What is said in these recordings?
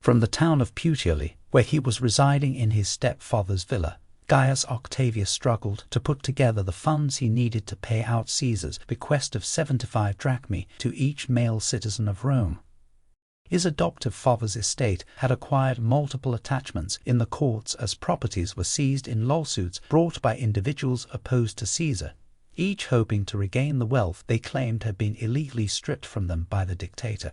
From the town of Puteoli, where he was residing in his stepfather's villa, Gaius Octavius struggled to put together the funds he needed to pay out Caesar's bequest of 75 drachmae to each male citizen of Rome. His adoptive father's estate had acquired multiple attachments in the courts as properties were seized in lawsuits brought by individuals opposed to Caesar, each hoping to regain the wealth they claimed had been illegally stripped from them by the dictator.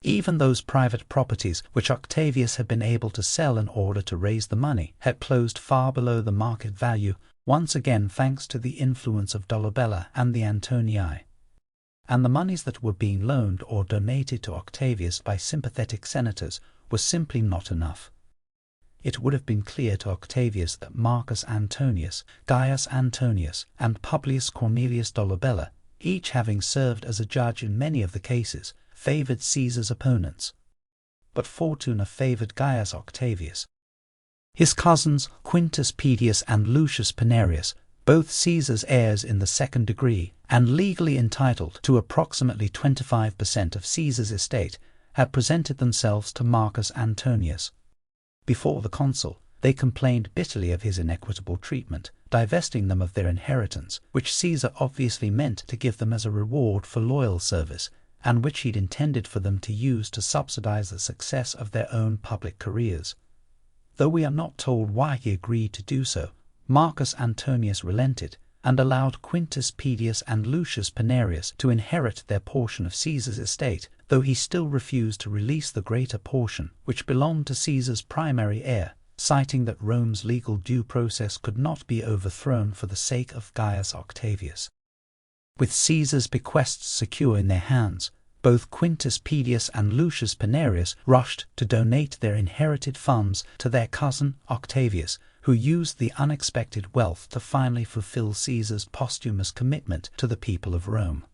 Even those private properties which Octavius had been able to sell in order to raise the money had closed far below the market value, once again thanks to the influence of Dolabella and the Antonii. And the monies that were being loaned or donated to Octavius by sympathetic senators were simply not enough. It would have been clear to Octavius that Marcus Antonius, Gaius Antonius, and Publius Cornelius Dolabella, each having served as a judge in many of the cases, favored Caesar's opponents. But Fortuna favored Gaius Octavius. His cousins Quintus Pedius and Lucius Pinarius, both Caesar's heirs in the second degree and legally entitled to approximately 25% of Caesar's estate, had presented themselves to Marcus Antonius. Before the consul, they complained bitterly of his inequitable treatment, divesting them of their inheritance, which Caesar obviously meant to give them as a reward for loyal service, and which he'd intended for them to use to subsidize the success of their own public careers. Though we are not told why he agreed to do so, Marcus Antonius relented and allowed Quintus Pedius and Lucius Pinarius to inherit their portion of Caesar's estate, though he still refused to release the greater portion, which belonged to Caesar's primary heir, citing that Rome's legal due process could not be overthrown for the sake of Gaius Octavius. With Caesar's bequests secure in their hands, both Quintus Pedius and Lucius Pinarius rushed to donate their inherited funds to their cousin Octavius, who used the unexpected wealth to finally fulfill Caesar's posthumous commitment to the people of Rome.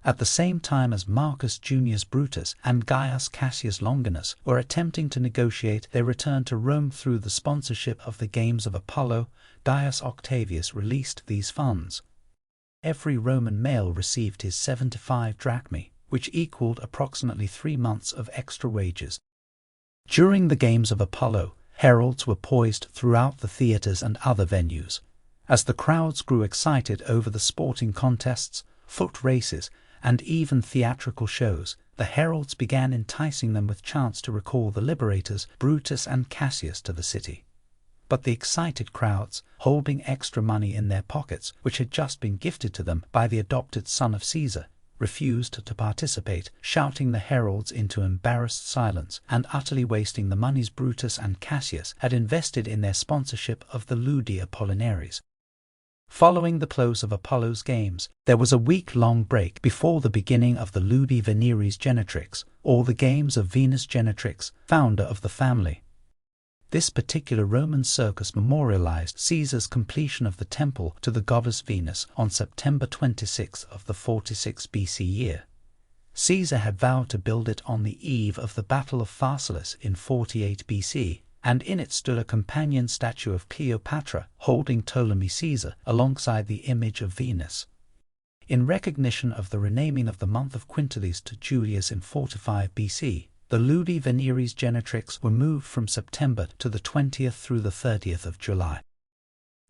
At the same time as Marcus Junius Brutus and Gaius Cassius Longinus were attempting to negotiate their return to Rome through the sponsorship of the Games of Apollo, Gaius Octavius released these funds. Every Roman male received his 75 drachmae, which equaled approximately 3 months of extra wages. During the Games of Apollo, heralds were poised throughout the theatres and other venues. As the crowds grew excited over the sporting contests, foot races, and even theatrical shows, the heralds began enticing them with chants to recall the liberators Brutus and Cassius to the city. But the excited crowds, holding extra money in their pockets which had just been gifted to them by the adopted son of Caesar, refused to participate, shouting the heralds into embarrassed silence and utterly wasting the monies Brutus and Cassius had invested in their sponsorship of the Ludi Apollinaries. Following the close of Apollo's games, there was a week-long break before the beginning of the Ludi Veneris Genetrix, or the Games of Venus Genetrix, founder of the family. This particular Roman circus memorialized Caesar's completion of the temple to the goddess Venus on September 26 of the 46 BC year. Caesar had vowed to build it on the eve of the Battle of Pharsalus in 48 BC, and in it stood a companion statue of Cleopatra holding Ptolemy Caesar alongside the image of Venus. In recognition of the renaming of the month of Quintilis to Julius in 45 BC, the Ludi Veneris Genetrix were moved from September to the 20th through the 30th of July.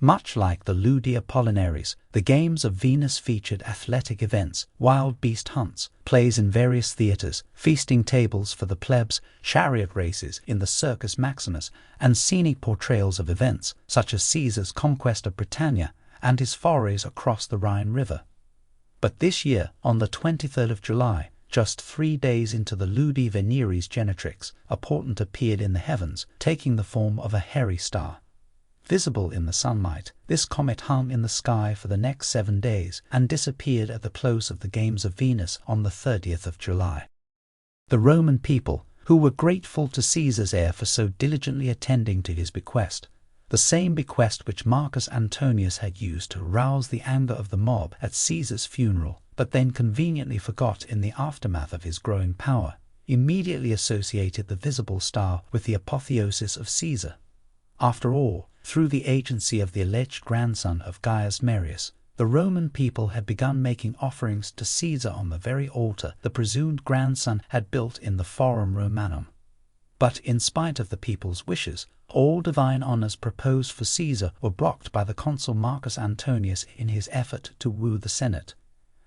Much like the Ludi Apollinaries, the Games of Venus featured athletic events, wild beast hunts, plays in various theatres, feasting tables for the plebs, chariot races in the Circus Maximus, and scenic portrayals of events such as Caesar's conquest of Britannia and his forays across the Rhine River. But this year, on the 23rd of July, just 3 days into the Ludi Veneris Genetrix, a portent appeared in the heavens, taking the form of a hairy star. Visible in the sunlight, this comet hung in the sky for the next 7 days and disappeared at the close of the Games of Venus on the 30th of July. The Roman people, who were grateful to Caesar's heir for so diligently attending to his bequest, the same bequest which Marcus Antonius had used to rouse the anger of the mob at Caesar's funeral, but then conveniently forgot in the aftermath of his growing power, immediately associated the visible star with the apotheosis of Caesar. After all, through the agency of the alleged grandson of Gaius Marius, the Roman people had begun making offerings to Caesar on the very altar the presumed grandson had built in the Forum Romanum. But in spite of the people's wishes, all divine honors proposed for Caesar were blocked by the consul Marcus Antonius in his effort to woo the Senate.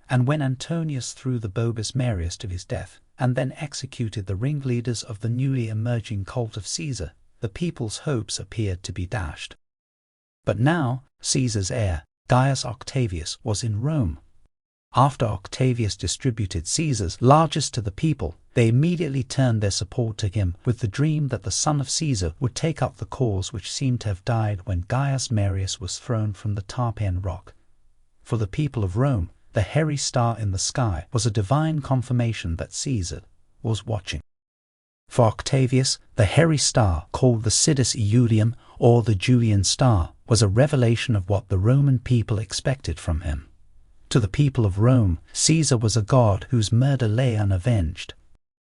And when Antonius threw the Bobus Marius to his death, and then executed the ringleaders of the newly emerging cult of Caesar, the people's hopes appeared to be dashed. But now Caesar's heir, Gaius Octavius, was in Rome. After Octavius distributed Caesar's largesse to the people, they immediately turned their support to him with the dream that the son of Caesar would take up the cause which seemed to have died when Gaius Marius was thrown from the Tarpeian rock. For the people of Rome, the hairy star in the sky was a divine confirmation that Caesar was watching. For Octavius, the hairy star, called the Sidus Iulium or the Julian star, was a revelation of what the Roman people expected from him. To the people of Rome, Caesar was a god whose murder lay unavenged.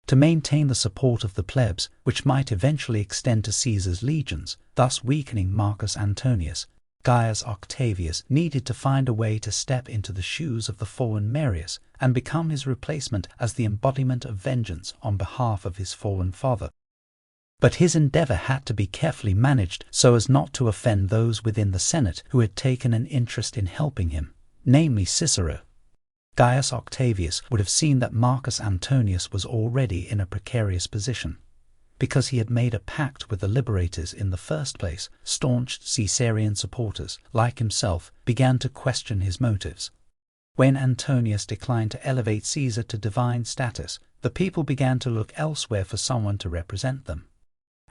To maintain the support of the plebs, which might eventually extend to Caesar's legions, thus weakening Marcus Antonius, Gaius Octavius needed to find a way to step into the shoes of the fallen Marius and become his replacement as the embodiment of vengeance on behalf of his fallen father. But his endeavor had to be carefully managed so as not to offend those within the Senate who had taken an interest in helping him, namely Cicero. Gaius Octavius would have seen that Marcus Antonius was already in a precarious position. Because he had made a pact with the liberators in the first place, staunch Caesarian supporters, like himself, began to question his motives. When Antonius declined to elevate Caesar to divine status, the people began to look elsewhere for someone to represent them.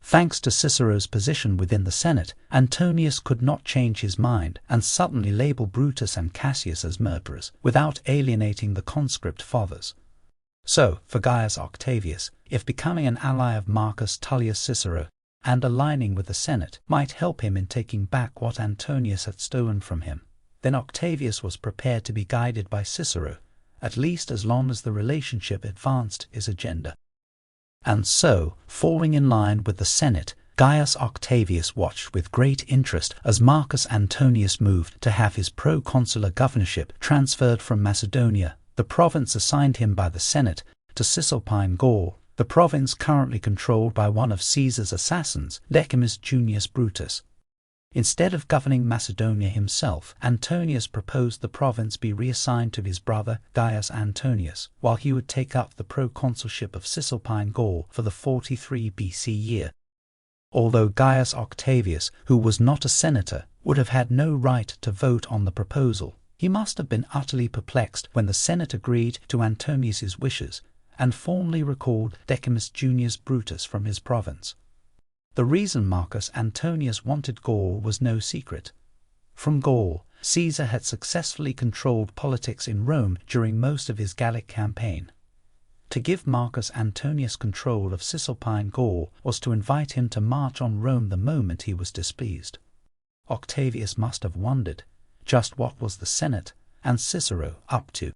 Thanks to Cicero's position within the Senate, Antonius could not change his mind and suddenly label Brutus and Cassius as murderers without alienating the conscript fathers. So, for Gaius Octavius, if becoming an ally of Marcus Tullius Cicero and aligning with the Senate might help him in taking back what Antonius had stolen from him, then Octavius was prepared to be guided by Cicero, at least as long as the relationship advanced his agenda. And so, falling in line with the Senate, Gaius Octavius watched with great interest as Marcus Antonius moved to have his proconsular governorship transferred from Macedonia, the province assigned him by the Senate, to Cisalpine Gaul, the province currently controlled by one of Caesar's assassins, Decimus Junius Brutus. Instead of governing Macedonia himself, Antonius proposed the province be reassigned to his brother Gaius Antonius, while he would take up the proconsulship of Cisalpine Gaul for the 43 BC year. Although Gaius Octavius, who was not a senator, would have had no right to vote on the proposal, he must have been utterly perplexed when the Senate agreed to Antonius's wishes and formally recalled Decimus Junius Brutus from his province. The reason Marcus Antonius wanted Gaul was no secret. From Gaul, Caesar had successfully controlled politics in Rome during most of his Gallic campaign. To give Marcus Antonius control of Cisalpine Gaul was to invite him to march on Rome the moment he was displeased. Octavius must have wondered just what was the Senate and Cicero up to.